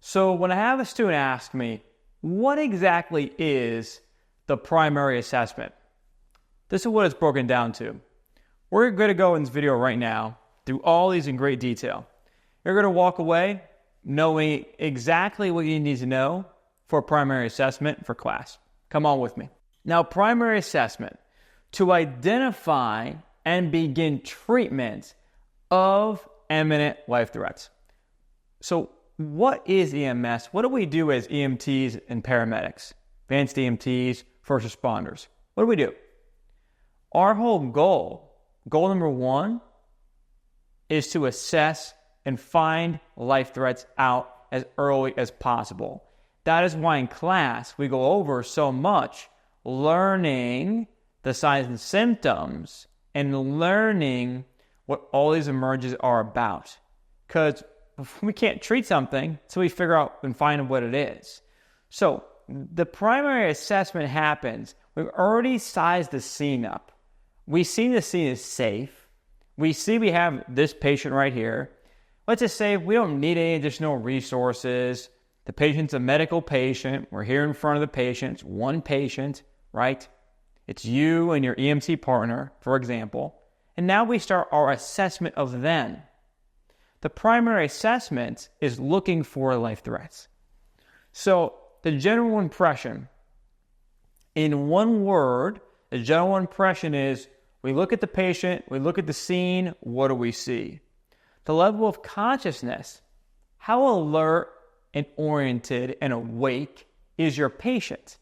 So when I have a student ask me, what exactly is the primary assessment? This is what it's broken down to. We're going to go in this video right now through all these in great detail. You're going to walk away knowing exactly what you need to know for primary assessment for class. Come on with me. Now, primary assessment, to identify and begin treatment of imminent life threats. So what is EMS? What do we do as EMTs and paramedics, advanced EMTs, first responders? What do we do? Our whole goal number one, is to assess and find life threats out as early as possible. That is why in class we go over so much learning the signs and symptoms and learning what all these emergencies are about. Because we can't treat something until we figure out and find what it is. So the primary assessment happens. We've already sized the scene up. We see the scene is safe. We see we have this patient right here. Let's just say we don't need any additional resources. The patient's a medical patient. We're here in front of the patient. It's one patient, right? It's you and your EMT partner, for example. And now we start our assessment of them. The primary assessment is looking for life threats. So the general impression, in one word, the general impression is we look at the patient, we look at the scene, what do we see? The level of consciousness, how alert and oriented and awake is your patient?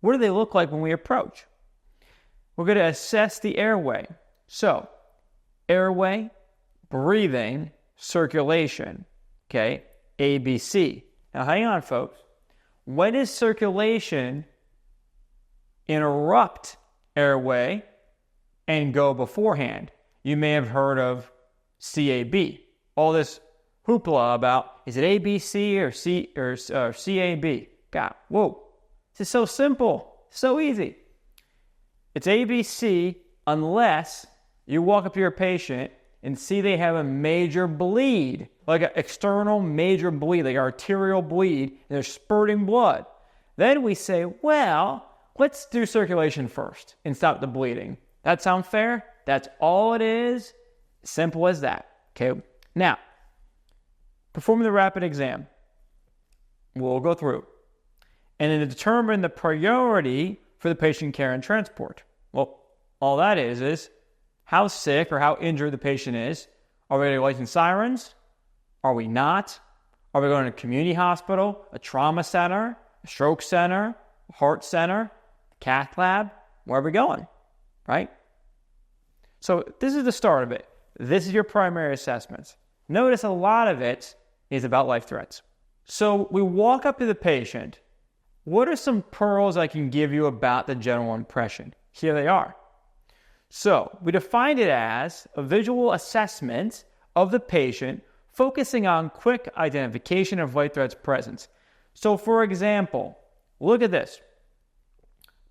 What do they look like when we approach? We're going to assess the airway. So, airway, breathing, circulation, okay, ABC. Now hang on, folks. When does circulation interrupt airway and go beforehand? You may have heard of CAB. All this hoopla about, is it ABC or CAB? God, whoa. This is so simple, so easy. It's ABC unless you walk up to your patient and see they have a major bleed, like an external major bleed, like arterial bleed, and they're spurting blood. Then we say, well, let's do circulation first and stop the bleeding. That sound fair? That's all it is. Simple as that. Okay. Now, performing the rapid exam. We'll go through. And then to determine the priority for the patient care and transport. Well, all that is how sick or how injured the patient is. Are we lighting sirens? Are we not? Are we going to a community hospital, a trauma center, a stroke center, a heart center, a cath lab? Where are we going? Right? So this is the start of it. This is your primary assessments. Notice a lot of it is about life threats. So we walk up to the patient. What are some pearls I can give you about the general impression? Here they are. So we defined it as a visual assessment of the patient focusing on quick identification of life threats presence. So for example, look at this.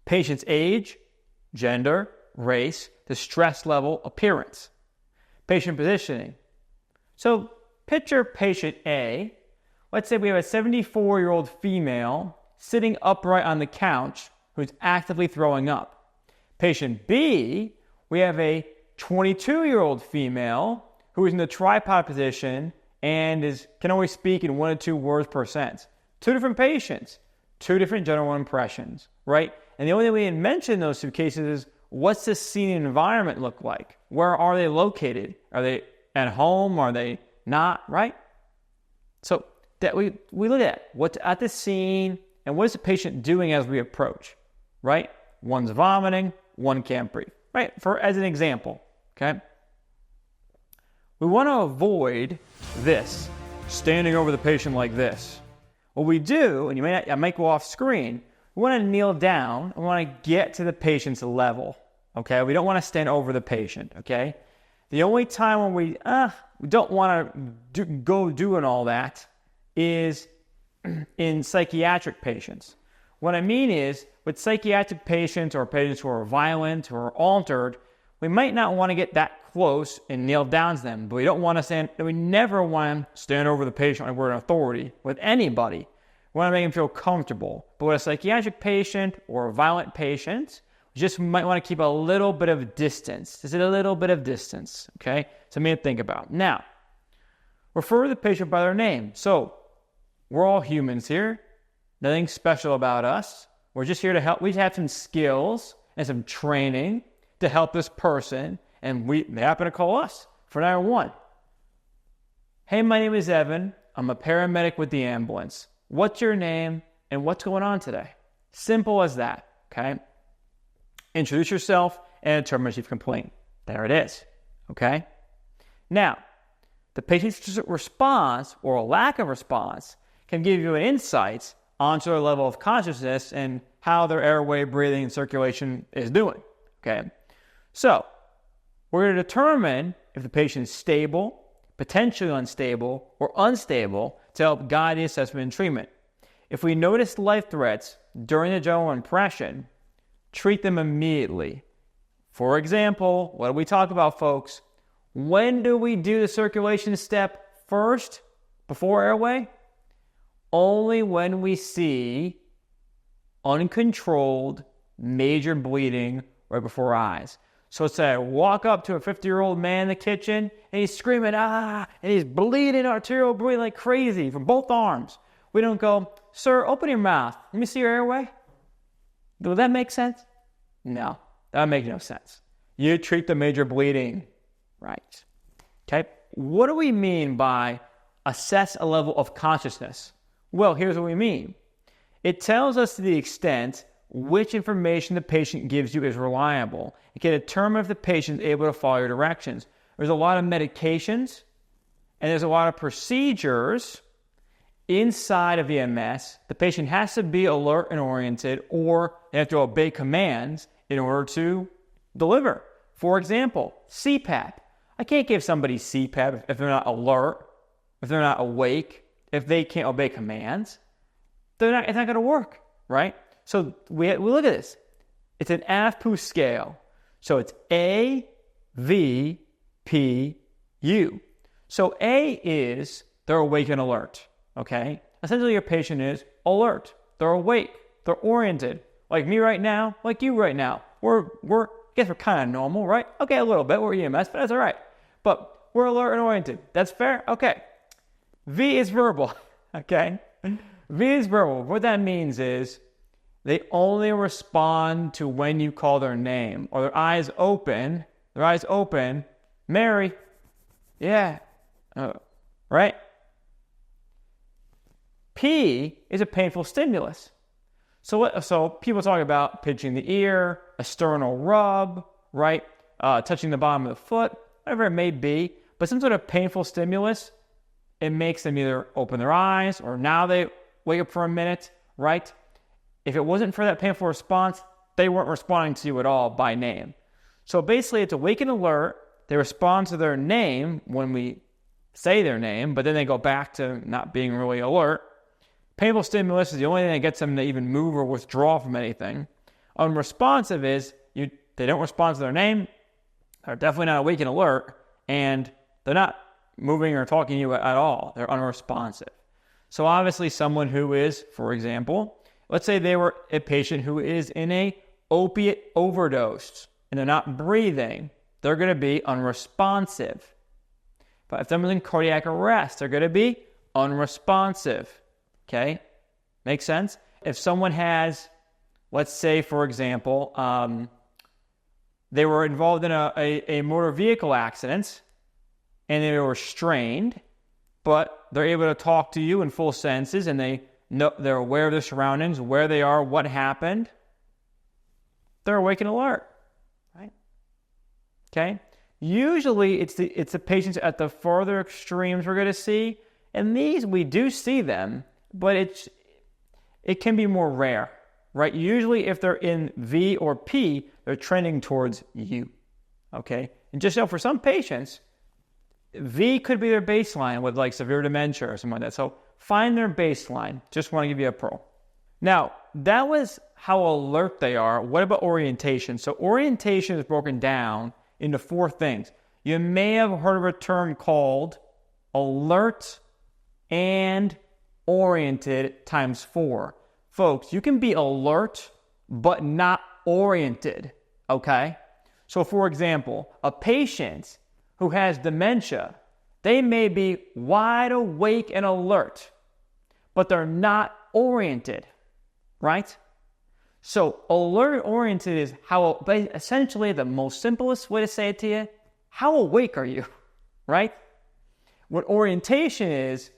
Patient's age, gender, race, the stress level, appearance. Patient positioning. So picture patient A. Let's say we have a 74-year-old female sitting upright on the couch who's actively throwing up. Patient B, we have a 22-year-old female who is in the tripod position and can only speak in 1 to 2 words per sentence. Two different patients, two different general impressions, right? And the only way we can mention those two cases is what's the scene and environment look like? Where are they located? Are they at home? Are they not, right? So that we look at what's at the scene and what is the patient doing as we approach, right? One's vomiting, one can't breathe, right? As an example, okay? We want to avoid this, standing over the patient like this. What we do, and I might go off screen, we want to kneel down. We want to get to the patient's level, okay? We don't want to stand over the patient, okay? The only time when we don't want to go doing all that is in psychiatric patients. What I mean is, with psychiatric patients or patients who are violent or altered, we might not want to get that close and kneel down to them. But we don't want to stand, we never want to stand over the patient when we're in authority with anybody. We want to make them feel comfortable. But with a psychiatric patient or a violent patient, we just might want to keep a little bit of distance. Just a little bit of distance, okay? Something to think about. Now, refer the patient by their name. So, we're all humans here. Nothing special about us. We're just here to help. We have some skills and some training to help this person, and they happen to call us for 911. Hey, my name is Evan. I'm a paramedic with the ambulance. What's your name and what's going on today? Simple as that, okay? Introduce yourself and determine if you've complained. There it is, okay? Now, the patient's response or a lack of response can give you an insight onto their level of consciousness and how their airway, breathing, and circulation is doing, okay? So, we're going to determine if the patient is stable, potentially unstable, or unstable to help guide the assessment and treatment. If we notice life threats during the general impression, treat them immediately. For example, what do we talk about, folks? When do we do the circulation step first before airway? Only when we see uncontrolled major bleeding right before our eyes. So let's say I walk up to a 50-year-old man in the kitchen and he's screaming, and he's bleeding, arterial bleeding like crazy from both arms. We don't go, sir, open your mouth. Let me see your airway. Does that make sense? No, that makes no sense. You treat the major bleeding, right? Okay, what do we mean by assess a level of consciousness? Well, here's what we mean. It tells us to the extent which information the patient gives you is reliable. It can determine if the patient is able to follow your directions. There's a lot of medications and there's a lot of procedures inside of EMS. The patient has to be alert and oriented, or they have to obey commands in order to deliver. For example, CPAP. I can't give somebody CPAP if they're not alert, if they're not awake, if they can't obey commands. It's not going to work, right? So we look at this. It's an AFPU scale. So it's A, V, P, U. So A is they're awake and alert, okay? Essentially your patient is alert. They're awake. They're oriented. Like me right now, like you right now. I guess we're kind of normal, right? Okay, a little bit. We're EMS, but that's all right. But we're alert and oriented. That's fair? Okay. V is verbal, okay? V is verbal. What that means is they only respond to when you call their name, or their eyes open, Mary, yeah, right? P is a painful stimulus. So people talk about pinching the ear, a sternal rub, right? Touching the bottom of the foot, whatever it may be, but some sort of painful stimulus, it makes them either open their eyes or now they wake up for a minute, right? If it wasn't for that painful response, they weren't responding to you at all by name. So basically, it's awake and alert. They respond to their name when we say their name, but then they go back to not being really alert. Painful stimulus is the only thing that gets them to even move or withdraw from anything. Unresponsive is they don't respond to their name. They're definitely not awake and alert, and they're not moving or talking to you at all. They're unresponsive. So obviously someone who is, for example, let's say they were a patient who is in a opiate overdose and they're not breathing, they're going to be unresponsive. But if someone's in cardiac arrest, they're going to be unresponsive. Okay? Makes sense? If someone has, let's say, for example, they were involved in a motor vehicle accident and they were strained, but they're able to talk to you in full senses and they're aware of their surroundings, where they are, what happened. They're awake and alert, right? Okay? Usually it's the patients at the further extremes we're going to see, and these we do see them, but it can be more rare, right? Usually if they're in V or P, they're trending towards U, okay? And just for some patients, V could be their baseline with like severe dementia or something like that. So find their baseline. Just want to give you a pro. Now, that was how alert they are. What about orientation? So orientation is broken down into 4 things. You may have heard of a term called alert and oriented times 4. Folks, you can be alert but not oriented, okay? So for example, a patient who has dementia, they may be wide awake and alert, but they're not oriented, right? So alert oriented is how, essentially the most simplest way to say it to you, how awake are you, right? What orientation is,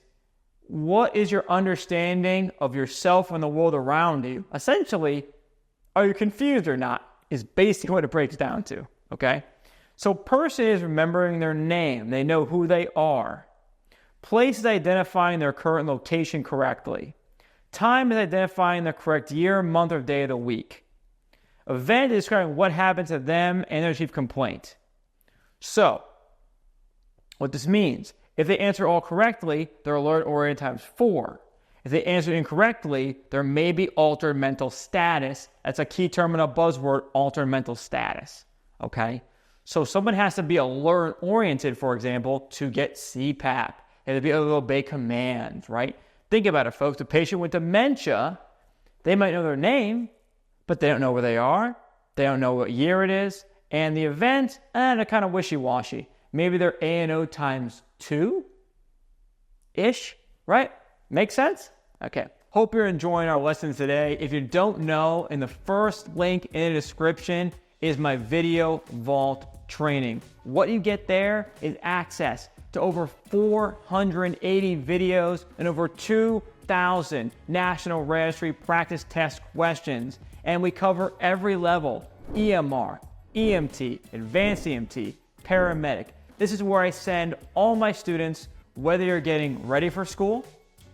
what is your understanding of yourself and the world around you? Essentially, are you confused or not, is basically what it breaks down to, okay? So person is remembering their name. They know who they are. Place is identifying their current location correctly. Time is identifying the correct year, month, or day of the week. Event is describing what happened to them and their chief complaint. So, what this means, if they answer all correctly, they're alert-oriented times 4. If they answer incorrectly, there may be altered mental status. That's a key term in a buzzword, altered mental status. Okay? So someone has to be alert-oriented, for example, to get CPAP. They have to be able to obey commands, right? Think about it, folks. A patient with dementia, they might know their name, but they don't know where they are. They don't know what year it is. And the event, they're kind of wishy-washy. Maybe they're A&O times 2-ish, right? Make sense? Okay. Hope you're enjoying our lessons today. If you don't know, in the first link in the description is my Video Vault training. What you get there is access to over 480 videos and over 2,000 National Registry practice test questions. And we cover every level: EMR, EMT, Advanced EMT, Paramedic. This is where I send all my students, whether you're getting ready for school,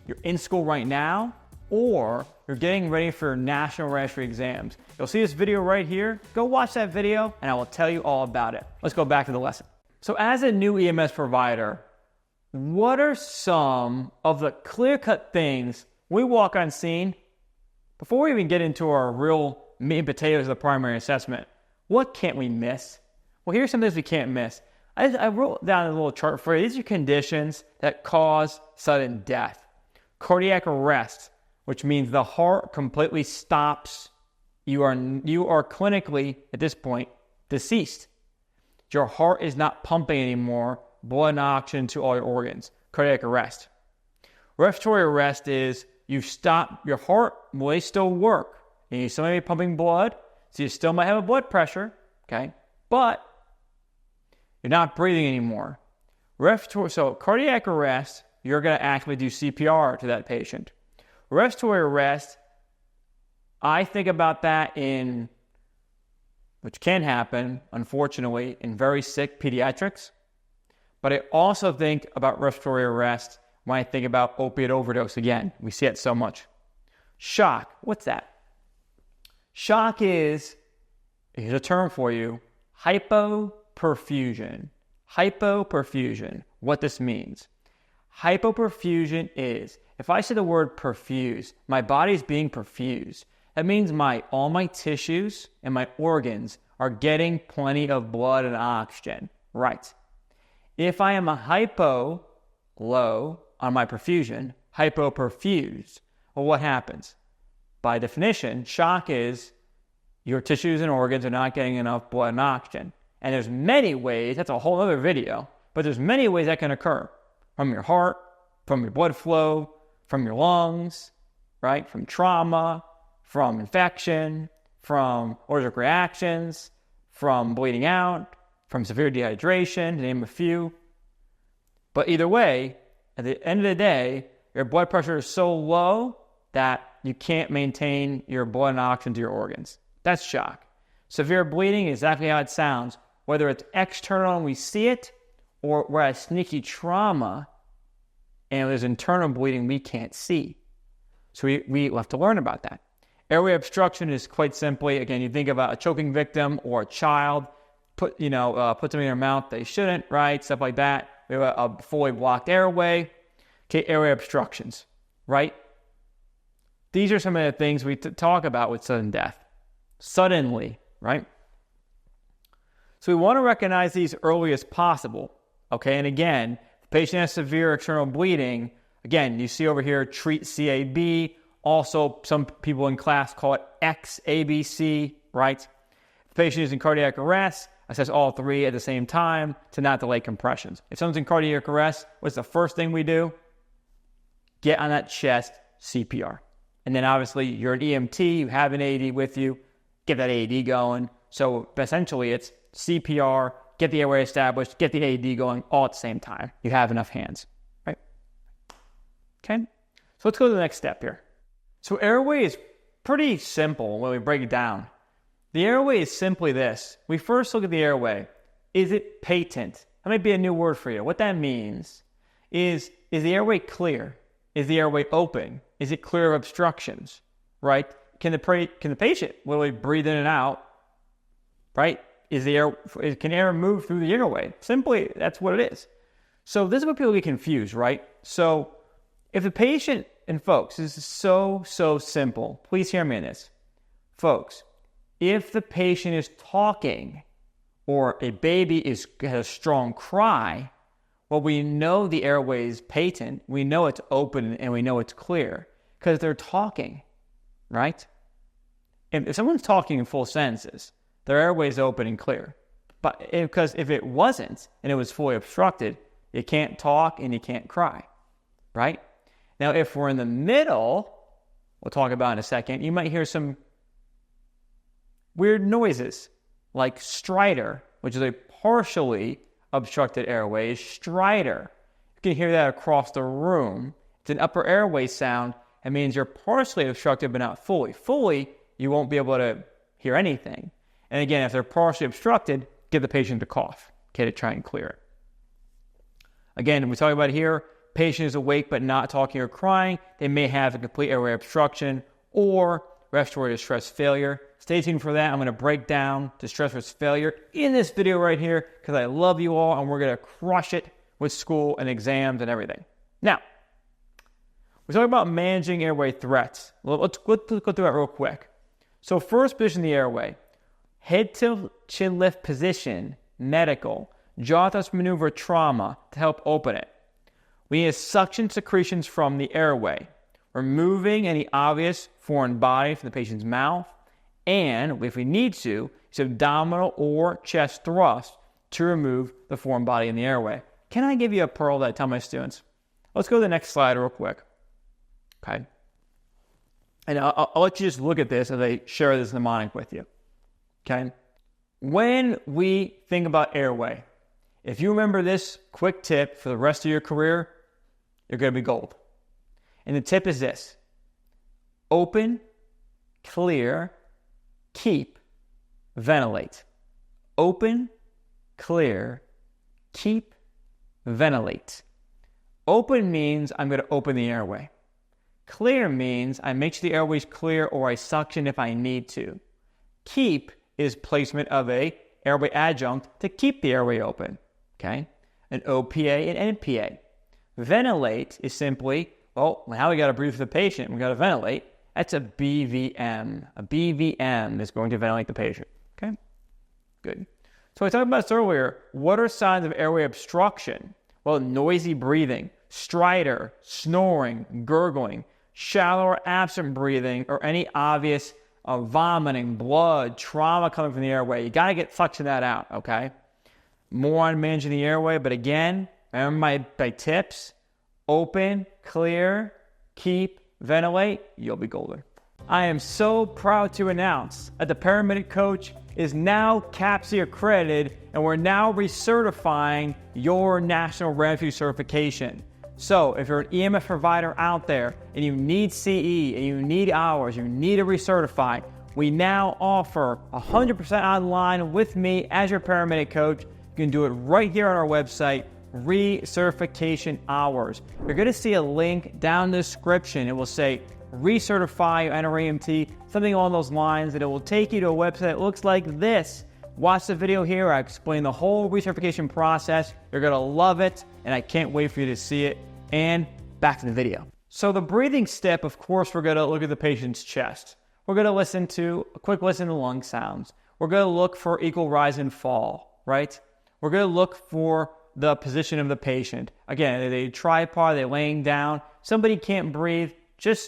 you're in school right now, or you're getting ready for your National Registry exams. You'll see this video right here. Go watch that video and I will tell you all about it. Let's go back to the lesson. So as a new EMS provider, what are some of the clear-cut things we walk on scene? Before we even get into our real meat and potatoes of the primary assessment, what can't we miss? Well, here's some things we can't miss. I wrote down a little chart for you. These are conditions that cause sudden death. Cardiac arrest, which means the heart completely stops. You are clinically, at this point, deceased. Your heart is not pumping anymore, blood and oxygen to all your organs. Cardiac arrest. Respiratory arrest is you stop, your heart may still work, and you still may be pumping blood, so you still might have a blood pressure, okay? But you're not breathing anymore. So cardiac arrest, you're going to actually do CPR to that patient. Respiratory arrest, I think about that which can happen, unfortunately, in very sick pediatrics. But I also think about respiratory arrest when I think about opiate overdose again. We see it so much. Shock, what's that? Shock is, here's a term for you, hypoperfusion. Hypoperfusion, what this means. Hypoperfusion is, if I say the word perfuse, my body's being perfused. That means all my tissues and my organs are getting plenty of blood and oxygen. Right. If I am a hypo, low on my perfusion, hypoperfused, well, what happens? By definition, shock is your tissues and organs are not getting enough blood and oxygen. And there's many ways, that's a whole other video, but there's many ways that can occur. From your heart, from your blood flow, from your lungs, right? From trauma, from infection, from allergic reactions, from bleeding out, from severe dehydration, to name a few. But either way, at the end of the day, your blood pressure is so low that you can't maintain your blood and oxygen to your organs. That's shock. Severe bleeding is exactly how it sounds. Whether it's external and we see it, or we're at sneaky trauma and there's internal bleeding we can't see. So we have to learn about that. Airway obstruction is quite simply, again, you think about a choking victim or a child, put something in their mouth they shouldn't, right? Stuff like that. We have a fully blocked airway. Okay, airway obstructions, right? These are some of the things we talk about with sudden death. Suddenly, right? So we want to recognize these early as possible, okay? And again, if the patient has severe external bleeding, again, you see over here, treat CAB. Also, some people in class call it XABC, right? If the patient is in cardiac arrest, assess all three at the same time to not delay compressions. If someone's in cardiac arrest, what's the first thing we do? Get on that chest, CPR. And then obviously you're an EMT, you have an AED with you, get that AED going. So essentially it's CPR, get the airway established, get the AED going all at the same time. You have enough hands, right? Okay, so let's go to the next step here. So airway is pretty simple when we break it down. The airway is simply this. We first look at the airway. Is it patent? That might be a new word for you. What that means is the airway clear? Is the airway open? Is it clear of obstructions, right? Can the patient literally breathe in and out, right? Can air move through the airway? Simply, that's what it is. So this is what people get confused, right? So if the patient, and folks, this is so simple. Please hear me on this. Folks, if the patient is talking or a baby has a strong cry, well, we know the airway is patent. We know it's open and we know it's clear because they're talking, right? If someone's talking in full sentences, their airway is open and clear. But because if it wasn't and it was fully obstructed, you can't talk and you can't cry, right? Now, if we're in the middle, we'll talk about in a second, you might hear some weird noises like stridor, which is a partially obstructed airway, is stridor. You can hear that across the room. It's an upper airway sound. It means you're partially obstructed but not fully. Fully, you won't be able to hear anything. And again, if they're partially obstructed, give the patient a cough, okay, to try and clear it. Again, we talk about here, patient is awake but not talking or crying. They may have a complete airway obstruction or respiratory distress failure. Stay tuned for that. I'm going to break down distress failure in this video right here because I love you all and we're going to crush it with school and exams and everything. Now, we're talking about managing airway threats. Let's go through that real quick. So first, position the airway. Head to chin lift position, medical, jaw thrust maneuver trauma to help open it. We need to suction secretions from the airway, removing any obvious foreign body from the patient's mouth, and if we need to, use abdominal or chest thrust to remove the foreign body in the airway. Can I give you a pearl that I tell my students? Let's go to the next slide real quick. Okay. And I'll let you just look at this as I share this mnemonic with you. Okay. When we think about airway, if you remember this quick tip for the rest of your career, you're going to be gold. And the tip is this: open, clear, keep, ventilate. Open, clear, keep, ventilate. Open means I'm going to open the airway. Clear means I make sure the airway is clear or I suction if I need to. Keep is placement of a airway adjunct to keep the airway open. Okay? An OPA and NPA. Ventilate is simply, well, now we got to breathe for the patient. We got to ventilate. That's a BVM. A BVM is going to ventilate the patient. Okay? Good. So I talked about this earlier. What are signs of airway obstruction? Well, noisy breathing, stridor, snoring, gurgling, shallow or absent breathing, or any obvious vomiting, blood, trauma coming from the airway. You got to suction that out, okay? More on managing the airway, but again, remember my tips: open, clear, keep, ventilate, you'll be golden. I am so proud to announce that the Paramedic Coach is now CAPCI accredited, and we're now recertifying your National NREMT certification. So if you're an EMF provider out there and you need CE and you need hours, you need to recertify, we now offer 100% online with me as your paramedic coach. You can do it right here on our website, recertification hours. You're going to see a link down in the description. It will say recertify your NREMT, something along those lines, and it will take you to a website that looks like this. Watch the video here. I explain the whole recertification process. You're going to love it, and I can't wait for you to see it. And back to the video. So the breathing step, of course, we're going to look at the patient's chest. We're going to listen to a quick listen to lung sounds. We're going to look for equal rise and fall. right? We're going to look for the position of the patient. Again, are they tripod, are they laying down? Somebody can't breathe,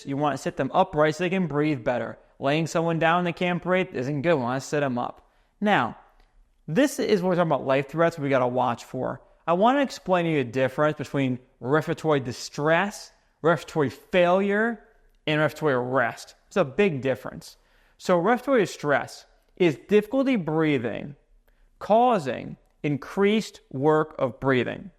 you want to sit them upright so they can breathe better. Laying someone down they can't breathe isn't good. We want to sit them up. Now, this is what we're talking about life threats we got to watch for. I want to explain to you the difference between respiratory distress, respiratory failure, and respiratory arrest. It's a big difference. So respiratory distress is difficulty breathing causing increased work of breathing.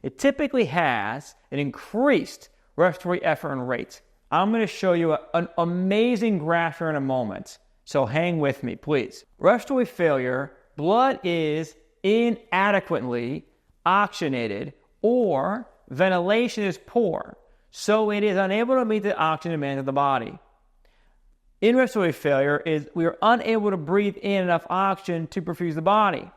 It typically has an increased respiratory effort and rate. I'm going to show you an amazing graph here in a moment. So hang with me, please. Respiratory failure, blood is inadequately oxygenated or ventilation is poor, so it is unable to meet the oxygen demand of the body. In respiratory failure is we are unable to breathe in enough oxygen to perfuse the body.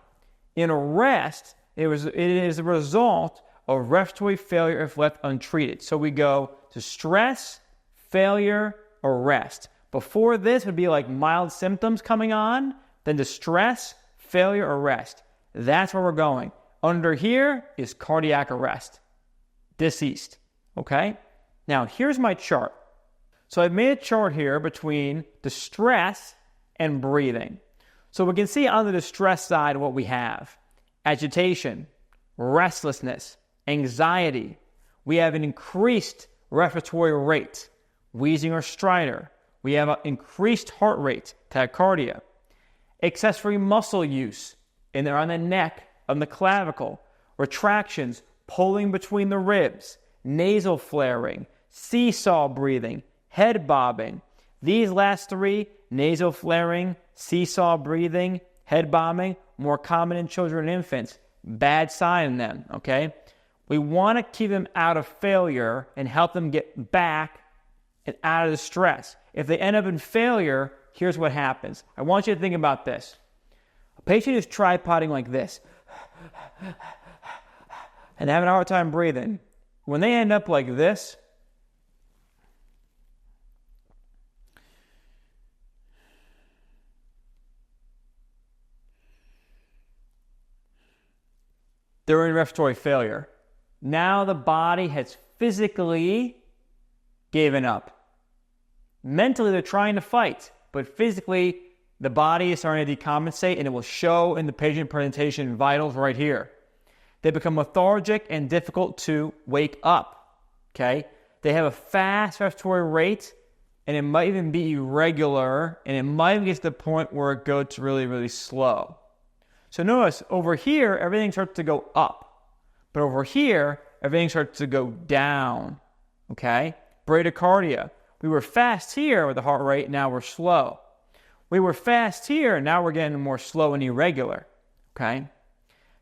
In arrest, it is a result of respiratory failure if left untreated. So we go to stress, failure, arrest. Before this would be like mild symptoms coming on, then distress, failure, arrest. That's where we're going. Under here is cardiac arrest, deceased, okay? Now, here's my chart. So I've made a chart here between distress and breathing. So we can see on the distress side what we have. Agitation, restlessness, anxiety. We have an increased respiratory rate, wheezing or stridor. We have an increased heart rate, tachycardia. Accessory muscle use, and they're on the neck, on the clavicle. Retractions, pulling between the ribs, nasal flaring, seesaw breathing, head bobbing. These last three, nasal flaring, seesaw breathing, head bobbing, more common in children and infants. Bad sign in them, okay? We want to keep them out of failure and help them get back and out of the stress. If they end up in failure, here's what happens. I want you to think about this. A patient is tripoding like this and having a hard time breathing. When they end up like this, they're in respiratory failure. Now the body has physically given up. Mentally, they're trying to fight, but physically, the body is starting to decompensate, and it will show in the patient presentation vitals right here. They become lethargic and difficult to wake up, okay? They have a fast respiratory rate, and it might even be irregular, and it might even get to the point where it goes really, really slow. So notice, over here, everything starts to go up. But over here, everything starts to go down, okay? Bradycardia. We were fast here with the heart rate, now we're slow. We were fast here, now we're getting more slow and irregular, okay?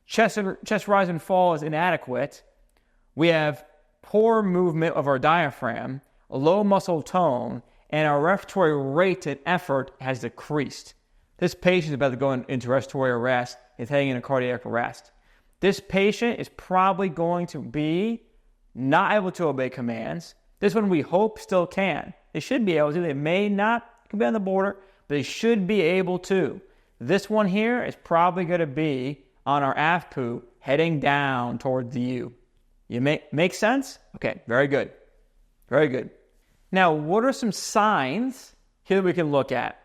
Chest rise and fall is inadequate. We have poor movement of our diaphragm, low muscle tone, and our respiratory rate and effort has decreased. This patient is about to go into respiratory arrest, is heading into cardiac arrest. This patient is probably going to be not able to obey commands. This one we hope still can. They should be able to. They may not, it could be on the border, but they should be able to. This one here is probably going to be on our AFPU heading down towards the U. You make sense? Okay, very good. Very good. Now, what are some signs here that we can look at?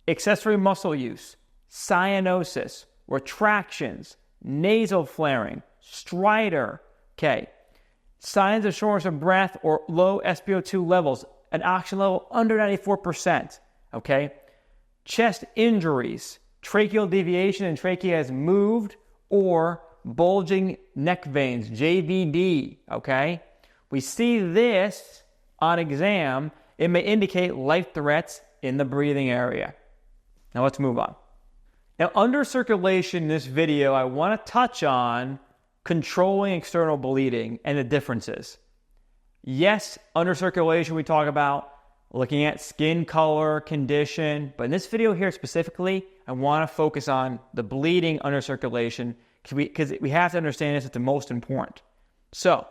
Accessory muscle use, cyanosis, retractions, nasal flaring, stridor. Okay. Signs of shortness of breath or low SpO2 levels, an oxygen level under 94%. Okay. Chest injuries, tracheal deviation and trachea has moved, or bulging neck veins, JVD. Okay. We see this on exam. It may indicate life threats in the breathing area. Now let's move on. Now, under circulation in this video, I want to touch on controlling external bleeding and the differences. Yes, under circulation we talk about looking at skin color, condition, but in this video here specifically, I want to focus on the bleeding under circulation because we have to understand this, it's the most important. So,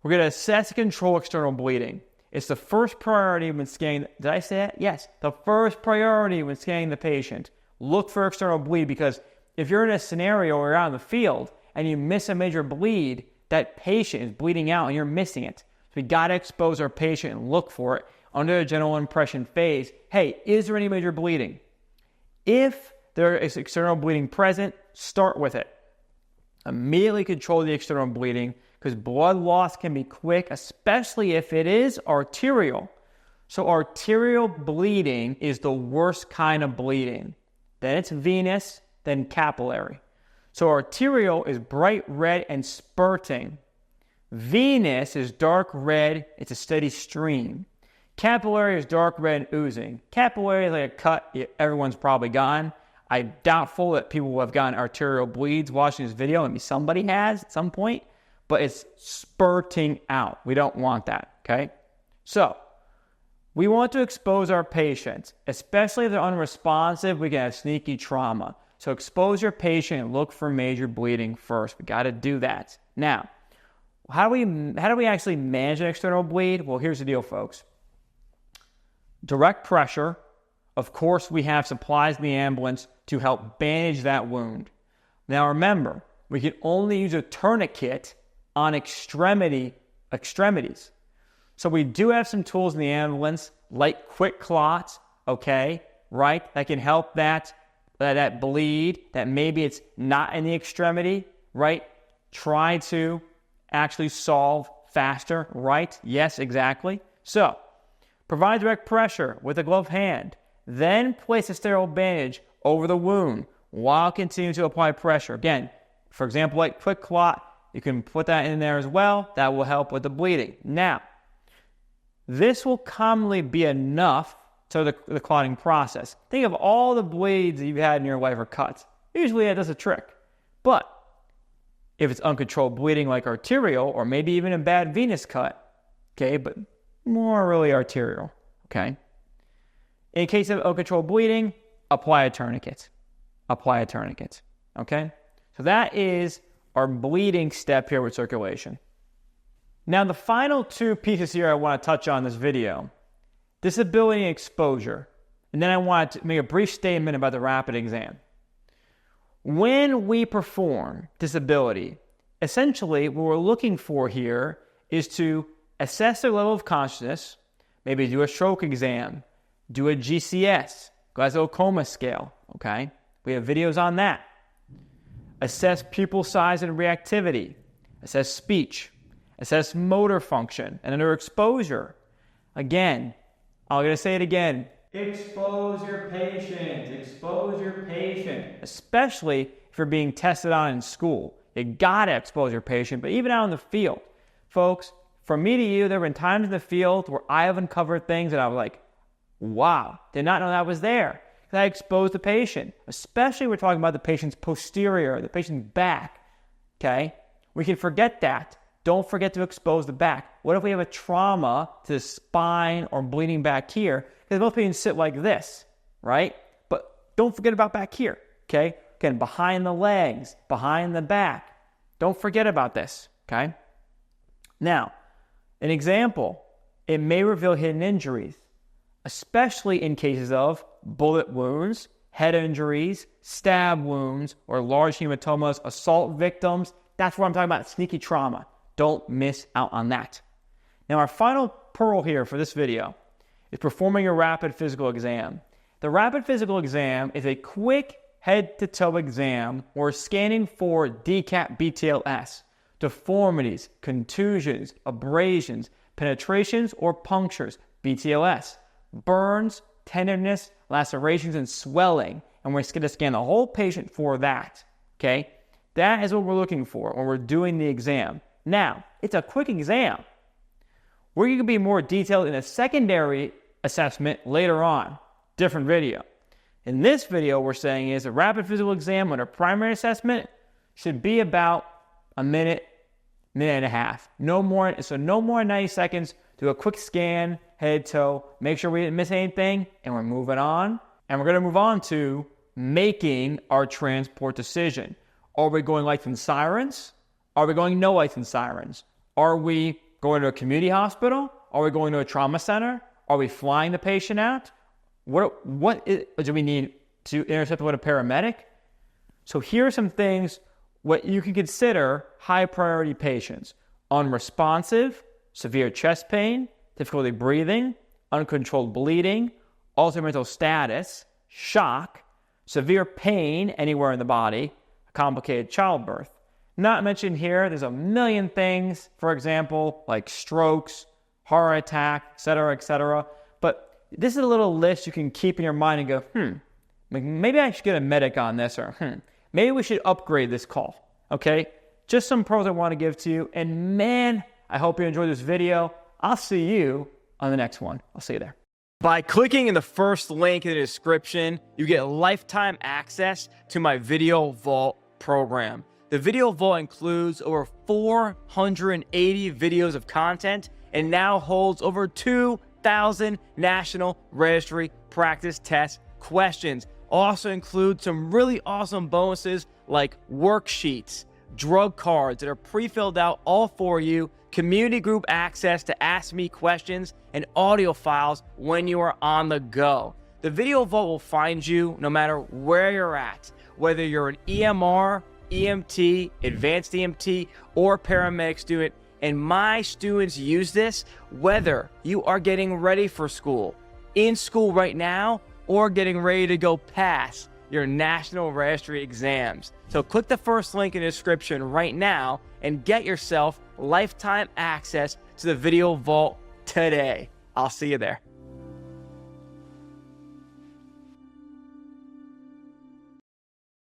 we're going to assess and control external bleeding. It's the first priority when scanning. Did I say that? Yes. The first priority when scanning the patient. Look for external bleed because if you're in a scenario where you're out in the field and you miss a major bleed, that patient is bleeding out and you're missing it. So we got to expose our patient and look for it under the general impression phase. Hey, is there any major bleeding? If there is external bleeding present, start with it. Immediately control the external bleeding because blood loss can be quick, especially if it is arterial. So arterial bleeding is the worst kind of bleeding. Then it's venous, then capillary. So arterial is bright red and spurting. Venous is dark red, it's a steady stream. Capillary is dark red and oozing. Capillary is like a cut everyone's probably gotten. I'm doubtful that people will have gotten arterial bleeds watching this video. Maybe somebody has at some point, but it's spurting out. We don't want that, okay? So, we want to expose our patients, especially if they're unresponsive, we can have sneaky trauma. So expose your patient and look for major bleeding first. We got to do that. Now, how do we actually manage an external bleed? Well, here's the deal, folks. Direct pressure. Of course, we have supplies in the ambulance to help bandage that wound. Now remember, we can only use a tourniquet on extremities. So we do have some tools in the ambulance, like quick clots, okay, right? That can help that bleed, that maybe it's not in the extremity, right? Try to actually solve faster, right? Yes, exactly. So, provide direct pressure with a gloved hand. Then place a sterile bandage over the wound while continuing to apply pressure. Again, for example, like quick clot, you can put that in there as well. That will help with the bleeding. Now, this will commonly be enough to the clotting process. Think of all the bleeds that you've had in your life or cuts. Usually that does a trick. But if it's uncontrolled bleeding like arterial or maybe even a bad venous cut, okay, but more really arterial, okay? In case of uncontrolled bleeding, apply a tourniquet. Apply a tourniquet, okay? So that is our bleeding step here with circulation. Now the final two pieces here I want to touch on in this video. Disability and exposure. And then I want to make a brief statement about the rapid exam. When we perform disability, essentially what we're looking for here is to assess their level of consciousness, maybe do a stroke exam, do a GCS, Glasgow Coma Scale, okay? We have videos on that. Assess pupil size and reactivity, assess speech, assess motor function, and under exposure. Again, I'm going to say it again. Expose your patient. Expose your patient. Especially if you're being tested on in school. You got to expose your patient, but even out in the field. Folks, from me to you, there have been times in the field where I have uncovered things that I was like, wow, did not know that was there. Because I exposed the patient. Especially we're talking about the patient's posterior, the patient's back. Okay? We can forget that. Don't forget to expose the back. What if we have a trauma to the spine or bleeding back here? Because most patients sit like this, right? But don't forget about back here, okay? Again, behind the legs, behind the back. Don't forget about this, okay? Now, an example, it may reveal hidden injuries, especially in cases of bullet wounds, head injuries, stab wounds, or large hematomas, assault victims. That's what I'm talking about, sneaky trauma. Don't miss out on that. Now, our final pearl here for this video is performing a rapid physical exam. The rapid physical exam is a quick head-to-toe exam where we're scanning for DCAP BTLS, deformities, contusions, abrasions, penetrations, or punctures, BTLS, burns, tenderness, lacerations, and swelling. And we're going to scan the whole patient for that, okay? That is what we're looking for when we're doing the exam. Now, it's a quick exam. We're going to be more detailed in a secondary assessment later on. Different video. In this video, we're saying is a rapid physical exam under primary assessment should be about a minute, minute and a half. No more than 90 seconds. Do a quick scan, head to toe, make sure we didn't miss anything, and we're moving on. And we're going to move on to making our transport decision. Are we going lights and sirens? Are we going no lights and sirens? Are we going to a community hospital? Are we going to a trauma center? Are we flying the patient out? Do we need to intercept with a paramedic? So here are some things what you can consider high priority patients: unresponsive, severe chest pain, difficulty breathing, uncontrolled bleeding, altered mental status, shock, severe pain anywhere in the body, complicated childbirth. Not mentioned here, there's a million things, for example, like strokes, heart attack, etc. But this is a little list you can keep in your mind and go, maybe I should get a medic on this, or maybe we should upgrade this call, okay? Just some pros I want to give to you. And man, I hope you enjoyed this video. I'll see you on the next one. I'll see you there. By clicking in the first link in the description, you get lifetime access to my Video Vault program. The Video Vault includes over 480 videos of content and now holds over 2,000 national registry practice test questions. Also includes some really awesome bonuses like worksheets, drug cards that are pre-filled out all for you, community group access to ask me questions, and audio files when you are on the go. The Video Vault will find you no matter where you're at, whether you're an EMR, EMT, advanced EMT, or paramedic student. And my students use this whether you are getting ready for school, in school right now, or getting ready to go pass your national registry exams. So click the first link in the description right now and get yourself lifetime access to the Video Vault today. I'll see you there.